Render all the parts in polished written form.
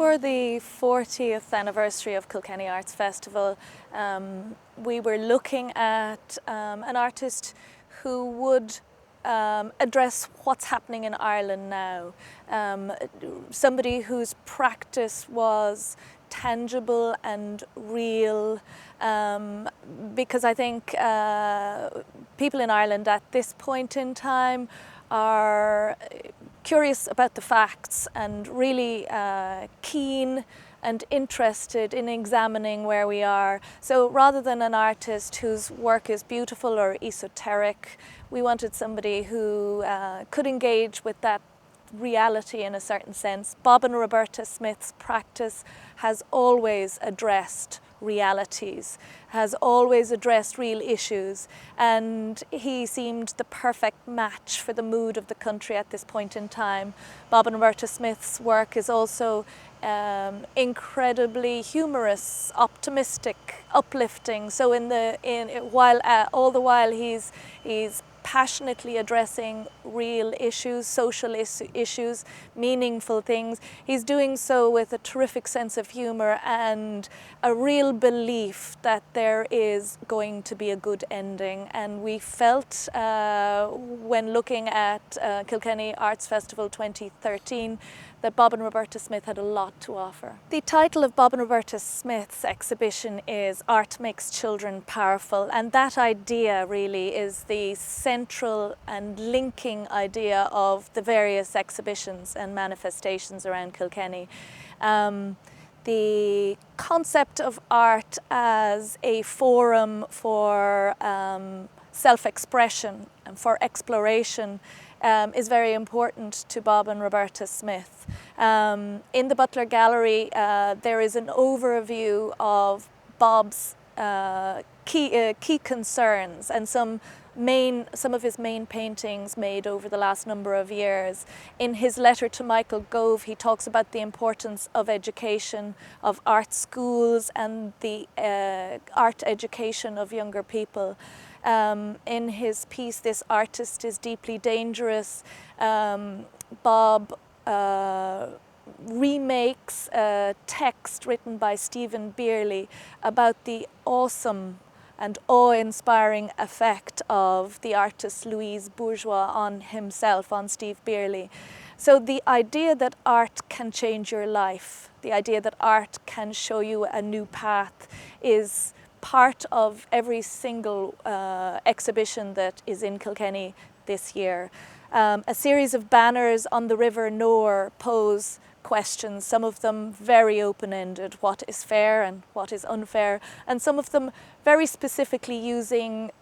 for the 40th anniversary of Kilkenny Arts Festival, we were looking at an artist who would address what's happening in Ireland now. Somebody whose practice was tangible and real, because I think people in Ireland at this point in time are curious about the facts and really keen and interested in examining where we are. So rather than an artist whose work is beautiful or esoteric, we wanted somebody who could engage with that reality in a certain sense. Bob and Roberta Smith's practice has always addressed realities, has always addressed real issues, and he seemed the perfect match for the mood of the country at this point in time. Bob and Roberta Smith's work is also incredibly humorous, optimistic, uplifting. So all the while he's passionately addressing real issues, social issues, meaningful things. He's doing so with a terrific sense of humour and a real belief that there is going to be a good ending. And we felt when looking at Kilkenny Arts Festival 2013 that Bob and Roberta Smith had a lot to offer. The title of Bob and Roberta Smith's exhibition is Art Makes Children Powerful, and that idea really is the central and linking idea of the various exhibitions and manifestations around Kilkenny. The concept of art as a forum for self-expression and for exploration is very important to Bob and Roberta Smith. In the Butler Gallery there is an overview of Bob's key concerns and some of his main paintings made over the last number of years. In his letter to Michael Gove, he talks about the importance of education, of art schools and the art education of younger people. In his piece, This Artist is Deeply Dangerous, Bob remakes a text written by Stephen Beerley about the awesome and awe-inspiring effect of the artist Louise Bourgeois on himself, on Steve Beerley. So the idea that art can change your life, the idea that art can show you a new path is part of every single exhibition that is in Kilkenny this year. A series of banners on the River Nore pose questions, some of them very open-ended, what is fair and what is unfair, and some of them very specifically using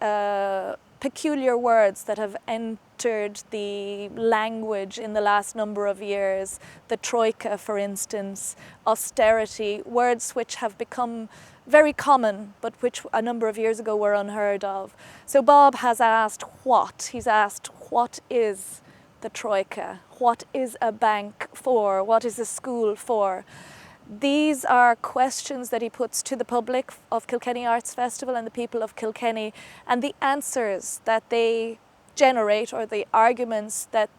peculiar words that have entered the language in the last number of years. The Troika, for instance, austerity, words which have become very common, but which a number of years ago were unheard of. So Bob has asked what? He's asked, what is the Troika? What is a bank for? What is a school for? These are questions that he puts to the public of Kilkenny Arts Festival and the people of Kilkenny, and the answers that they generate, or the arguments that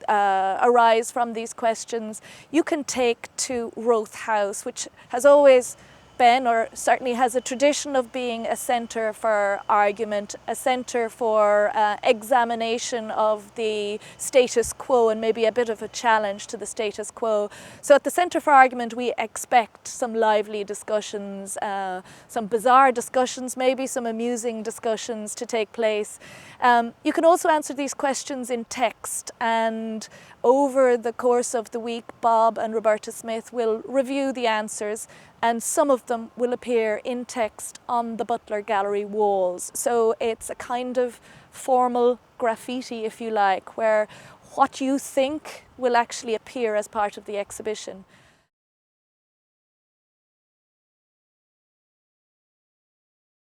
arise from these questions, you can take to Rothe House, which has always been, or certainly has a tradition of being, a centre for argument, a centre for examination of the status quo and maybe a bit of a challenge to the status quo. So at the Centre for Argument we expect some lively discussions, some bizarre discussions, maybe some amusing discussions to take place. You can also answer these questions in text, and over the course of the week Bob and Roberta Smith will review the answers, and some of them will appear in text on the Butler Gallery walls. So it's a kind of formal graffiti, if you like, where what you think will actually appear as part of the exhibition.